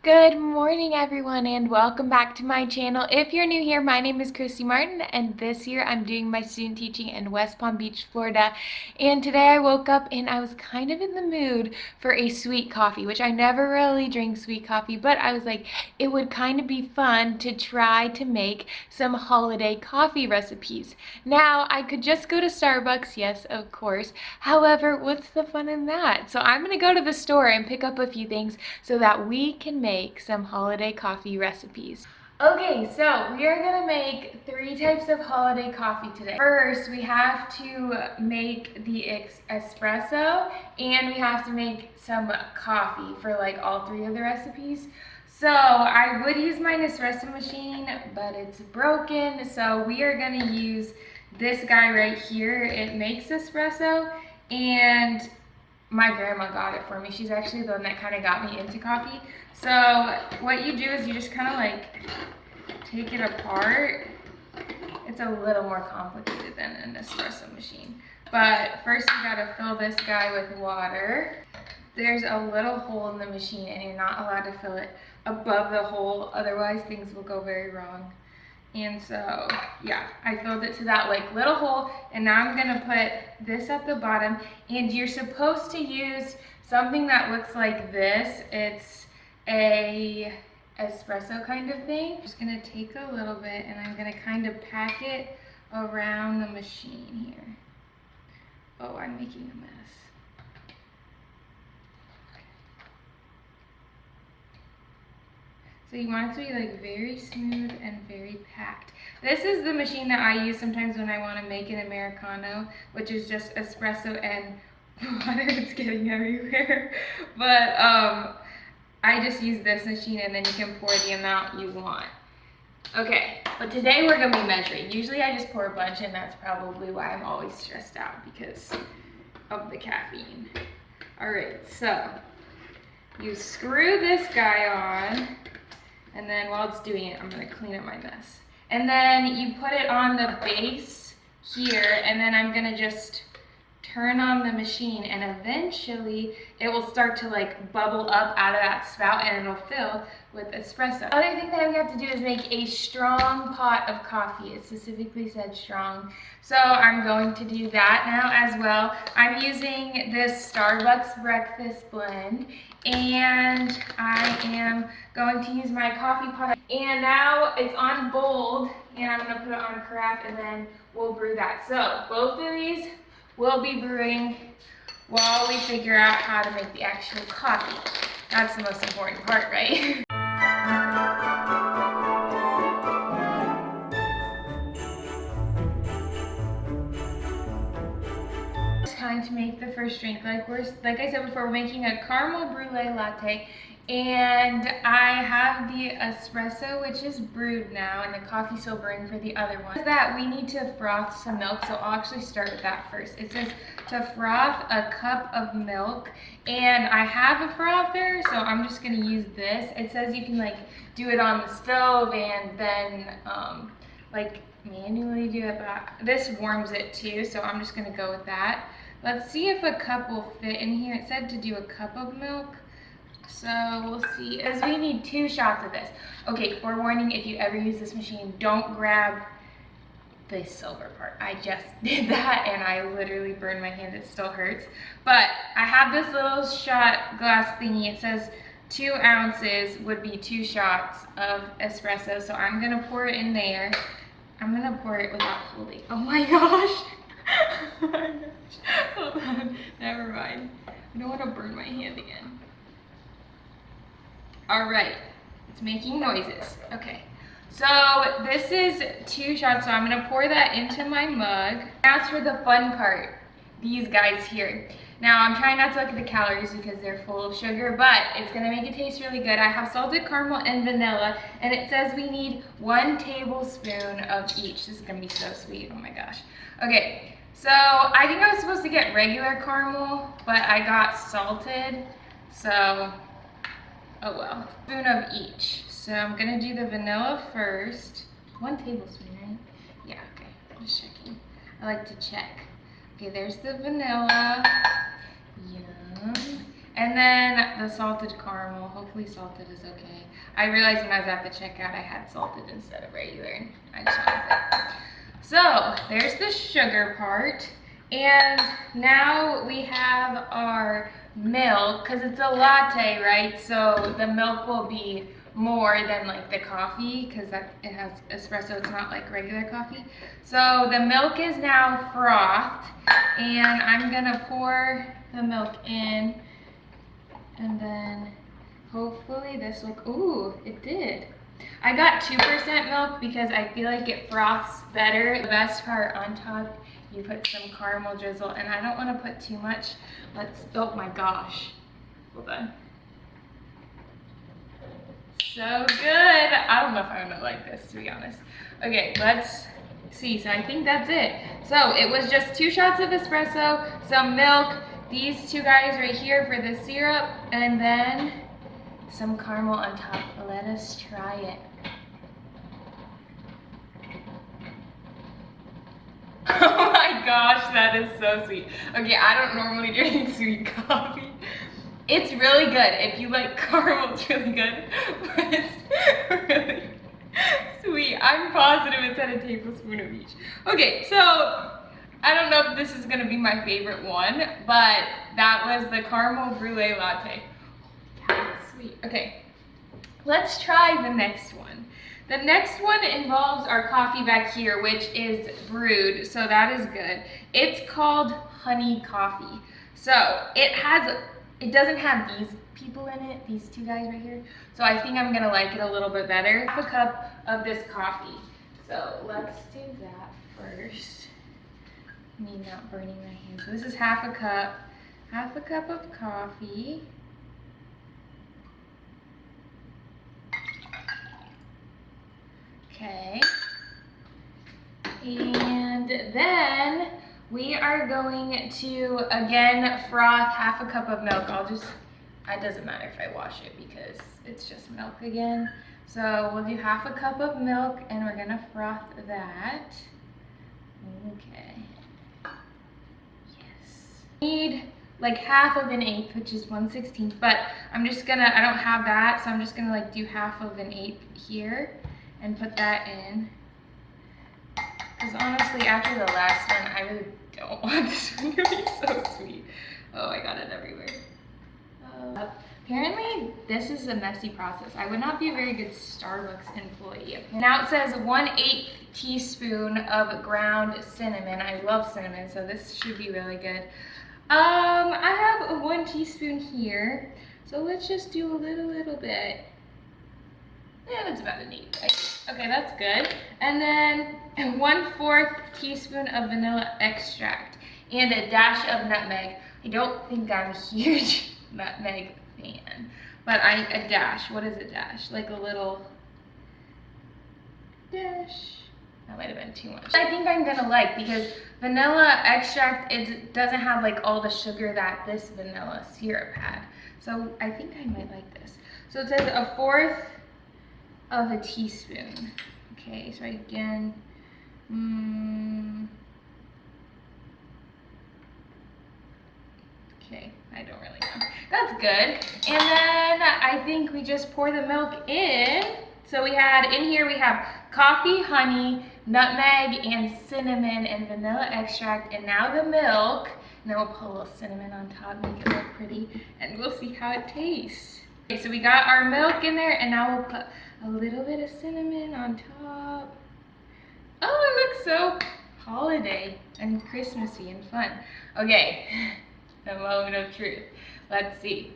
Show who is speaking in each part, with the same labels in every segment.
Speaker 1: Good morning everyone and welcome back to my channel. If you're new here, my name is Kristi Martin and this year I'm doing my student teaching in West Palm Beach, Florida. And today I woke up and I was kind of in the mood for a sweet coffee, which I never really drink sweet coffee, but I was like, it would kind of be fun to try to make some holiday coffee recipes. Now, I could just go to Starbucks, yes, of course. However, what's the fun in that? So I'm gonna go to the store and pick up a few things so that we can make some holiday coffee recipes. Okay, so we are gonna make 3 types of holiday coffee today. First, we have to make the espresso and we have to make some coffee for like all 3 of the recipes. So I would use my espresso machine, but it's broken. So we are gonna use this guy right here. It makes espresso and my grandma got it for me. She's actually the one that kind of got me into coffee. So what you do is you just kind of like take it apart. It's a little more complicated than an espresso machine. But first you gotta fill this guy with water. There's a little hole in the machine and you're not allowed to fill it above the hole, otherwise things will go very wrong. And so, yeah, I filled it to that like little hole, and now I'm gonna put this at the bottom, and you're supposed to use something that looks like this. It's a espresso kind of thing. I'm just gonna take a little bit and I'm gonna kind of pack it around the machine here. Oh, I'm making a mess. So you want it to be like very smooth and very packed. This is the machine that I use sometimes when I want to make an Americano, which is just espresso and water. It's getting everywhere. But I just use this machine and then you can pour the amount you want. Okay, but today we're going to be measuring. Usually I just pour a bunch and that's probably why I'm always stressed out, because of the caffeine. Alright, so you screw this guy on. And then while it's doing it, I'm gonna clean up my mess. And then you put it on the base here, and then I'm gonna just turn on the machine, and eventually it will start to like bubble up out of that spout and it'll fill with espresso. The other thing that we have to do is make a strong pot of coffee. It specifically said strong. So I'm going to do that now as well. I'm using this Starbucks breakfast blend, and I am going to use my coffee pot. And now it's on bold, and I'm gonna put it on carafe, and then we'll brew that. So both of these will be brewing while we figure out how to make the actual coffee. That's the most important part, right? It's time to make the first drink. Like I said before, we're making a caramel brulee latte, and I have the espresso, which is brewed now, and the coffee's still brewing for the other one. That we need to froth some milk, so I'll actually start with that first. It says to froth a cup of milk, and I have a frother, so I'm just gonna use this. It says you can like do it on the stove and then like manually do it, but this warms it too, so I'm just gonna go with that. Let's see if a cup will fit in here. It said to do a cup of milk, so we'll see, as we need 2 shots of this. Okay, forewarning, if you ever use this machine, don't grab the silver part. I just did that and I literally burned my hand. It still hurts. But I have this little shot glass thingy. It says 2 ounces would be 2 shots of espresso, so I'm gonna pour it in there. I'm gonna pour it without holding. Oh my gosh. Oh my gosh. Hold on. Never mind. I don't want to burn my hand again. Alright. It's making noises. Okay. So this is 2 shots, so I'm gonna pour that into my mug. Now it's for the fun part. These guys here. Now I'm trying not to look at the calories because they're full of sugar, but it's gonna make it taste really good. I have salted caramel and vanilla, and it says we need 1 tablespoon of each. This is gonna be so sweet, oh my gosh. Okay, so I think I was supposed to get regular caramel, but I got salted, so oh well. Spoon of each. So I'm gonna do the vanilla first. 1 tablespoon, right? Yeah, okay, I'm just checking. I like to check. Okay, there's the vanilla. Yum. And then the salted caramel. Hopefully salted is okay. I realized when I was at the checkout I had salted instead of regular, and I just wanted it. So there's the sugar part. And now we have our milk, because it's a latte, right? So the milk will be more than like the coffee, because it has espresso, it's not like regular coffee. So the milk is now frothed, and I'm gonna pour the milk in, and then hopefully this will, ooh, it did. I got 2% milk because I feel like it froths better. The best part, on top you put some caramel drizzle, and I don't want to put too much. Oh my gosh, hold on. So good. I don't know if I'm gonna like this, to be honest. Okay, let's see. So I think that's it. So it was just 2 shots of espresso, some milk, these 2 guys right here for the syrup, and then some caramel on top. Let us try it. Oh my gosh, that is so sweet. Okay, I don't normally drink sweet coffee. It's really good. If you like caramel, it's really good, but it's really sweet. I'm positive it's at a tablespoon of each. Okay, so I don't know if this is gonna be my favorite one, but that was the caramel brulee latte. That's sweet. Okay, let's try the next one. The next one involves our coffee back here, which is brewed, so that is good. It's called honey coffee. So it doesn't have these people in it, these 2 guys right here. So I think I'm gonna like it a little bit better. Half a cup of this coffee. So let's do that first. Me not burning my hands. So this is half a cup of coffee. Okay, and then we are going to, again, froth half a cup of milk. It doesn't matter if I wash it because it's just milk again. So we'll do half a cup of milk, and we're gonna froth that. Okay, yes. Need like half of an eighth, which is 1/16, but I don't have that, so I'm just gonna like do half of an eighth here and put that in. Because honestly, after the last one, I really don't want this one to be so sweet. Oh, I got it everywhere. Apparently, this is a messy process. I would not be a very good Starbucks employee. Now it says 1/8 teaspoon of ground cinnamon. I love cinnamon, so this should be really good. I have 1 teaspoon here, so let's just do a little bit. Yeah, that's about an eighth. Okay, that's good. And then 1/4 teaspoon of vanilla extract and a dash of nutmeg. I don't think I'm a huge nutmeg fan, but a dash. What is a dash? Like a little dash. That might have been too much. I think I'm gonna like, because vanilla extract, it doesn't have like all the sugar that this vanilla syrup had. So I think I might like this. So it says 1/4 of a teaspoon. Okay, so again, okay, I don't really know. That's good. And then I think we just pour the milk in. So we have coffee, honey, nutmeg, and cinnamon, and vanilla extract, and now the milk. And then we'll put a little cinnamon on top, make it look pretty, and we'll see how it tastes. Okay, so we got our milk in there, and now we'll put a little bit of cinnamon on top. Oh, it looks so holiday and Christmassy and fun. Okay, the moment of truth. Let's see.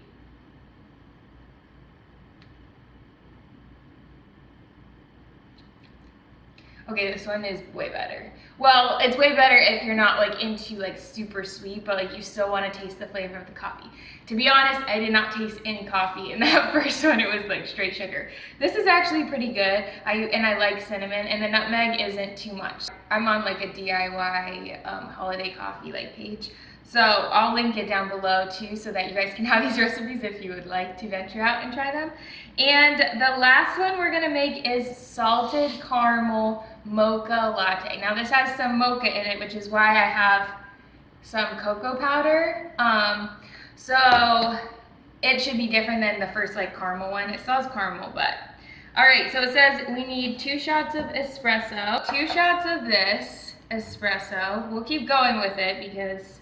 Speaker 1: Okay, this one is way better. Well, it's way better if you're not like into like super sweet, but like you still want to taste the flavor of the coffee. To be honest, I did not taste any coffee in that first one. It was like straight sugar. This is actually pretty good. I like cinnamon, and the nutmeg isn't too much. I'm on like a DIY holiday coffee like page. So I'll link it down below too, so that you guys can have these recipes if you would like to venture out and try them. And the last one we're gonna make is salted caramel mocha latte. Now this has some mocha in it, which is why I have some cocoa powder. So it should be different than the first like caramel one. It still has caramel, but. All right, so it says we need 2 shots of espresso, 2 shots of this espresso. We'll keep going with it because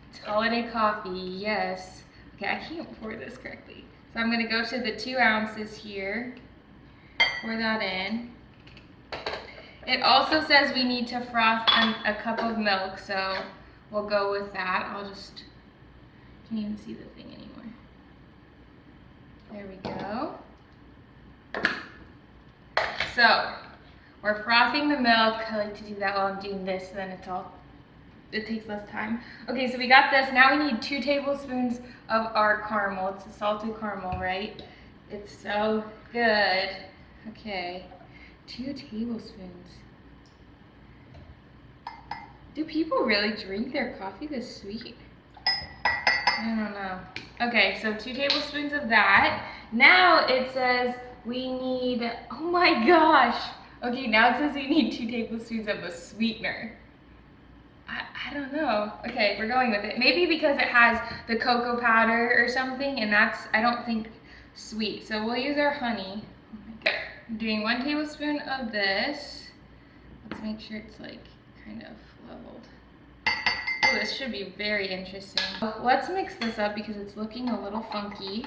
Speaker 1: it's holiday coffee, yes. Okay, I can't pour this correctly. So I'm gonna go to the 2 ounces here, pour that in. It also says we need to froth a cup of milk, so we'll go with that. I'll just, can't even see the thing anymore. There we go. So, we're frothing the milk. I like to do that while I'm doing this, then it takes less time. Okay, so we got this. Now we need 2 tablespoons of our caramel. It's a salted caramel, right? It's so good. Okay, 2 tablespoons. Do people really drink their coffee this sweet? I don't know. Okay, so 2 tablespoons of that. Now it says we need, oh my gosh. Okay, now it says we need 2 tablespoons of a sweetener. I don't know. Okay, we're going with it. Maybe because it has the cocoa powder or something, and that's, I don't think, sweet. So we'll use our honey. Oh my God. I'm doing 1 tablespoon of this. Let's make sure it's like kind of leveled. Oh, this should be very interesting. Let's mix this up because it's looking a little funky.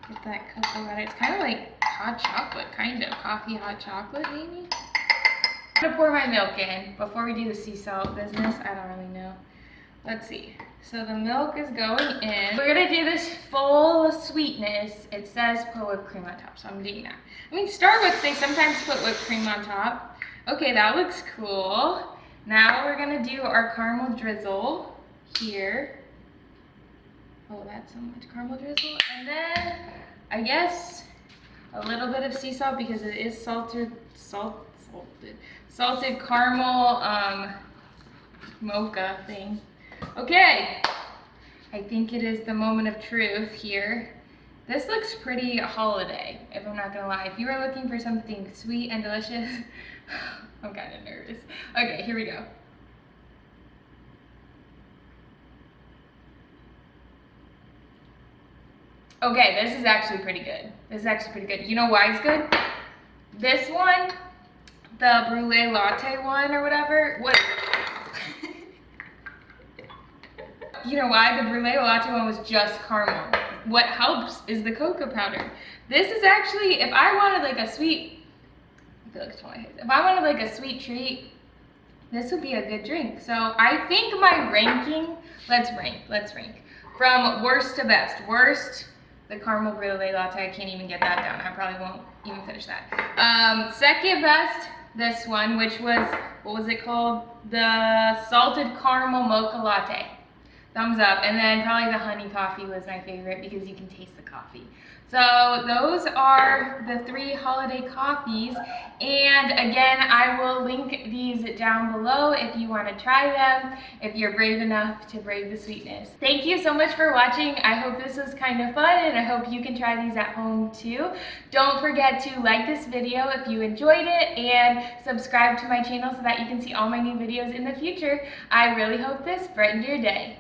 Speaker 1: Get that cocoa powder. It's kind of like hot chocolate, kind of. Coffee hot chocolate, maybe? I'm gonna pour my milk in before we do the sea salt business. I don't really know. Let's see. So the milk is going in. We're gonna do this full sweetness. It says put whipped cream on top, so I'm doing that. I mean, Starbucks, they sometimes put whipped cream on top. Okay, that looks cool. Now we're gonna do our caramel drizzle here. Oh, that's so much caramel drizzle. And then, I guess, a little bit of sea salt because it is salted caramel mocha thing. Okay, I think it is the moment of truth here. This looks pretty holiday, if I'm not gonna lie. If you are looking for something sweet and delicious, I'm kind of nervous. Okay, here we go. Okay, this is actually pretty good. This is actually pretty good. You know why it's good? This one, the brulee latte one or whatever, you know why? The brulee latte one was just caramel. What helps is the cocoa powder. This is actually, if I wanted like a sweet, I feel like it's on my head. If I wanted like a sweet treat, this would be a good drink. So I think my ranking, let's rank. From worst to best. Worst, the caramel brulee latte. I can't even get that down. I probably won't even finish that. Second best, this one, which was, what was it called? The salted caramel mocha latte. Thumbs up. And then probably the honey coffee was my favorite because you can taste the coffee. So those are the 3 holiday coffees. And again, I will link these down below if you want to try them, if you're brave enough to brave the sweetness. Thank you so much for watching. I hope this was kind of fun and I hope you can try these at home too. Don't forget to like this video if you enjoyed it and subscribe to my channel so that you can see all my new videos in the future. I really hope this brightened your day.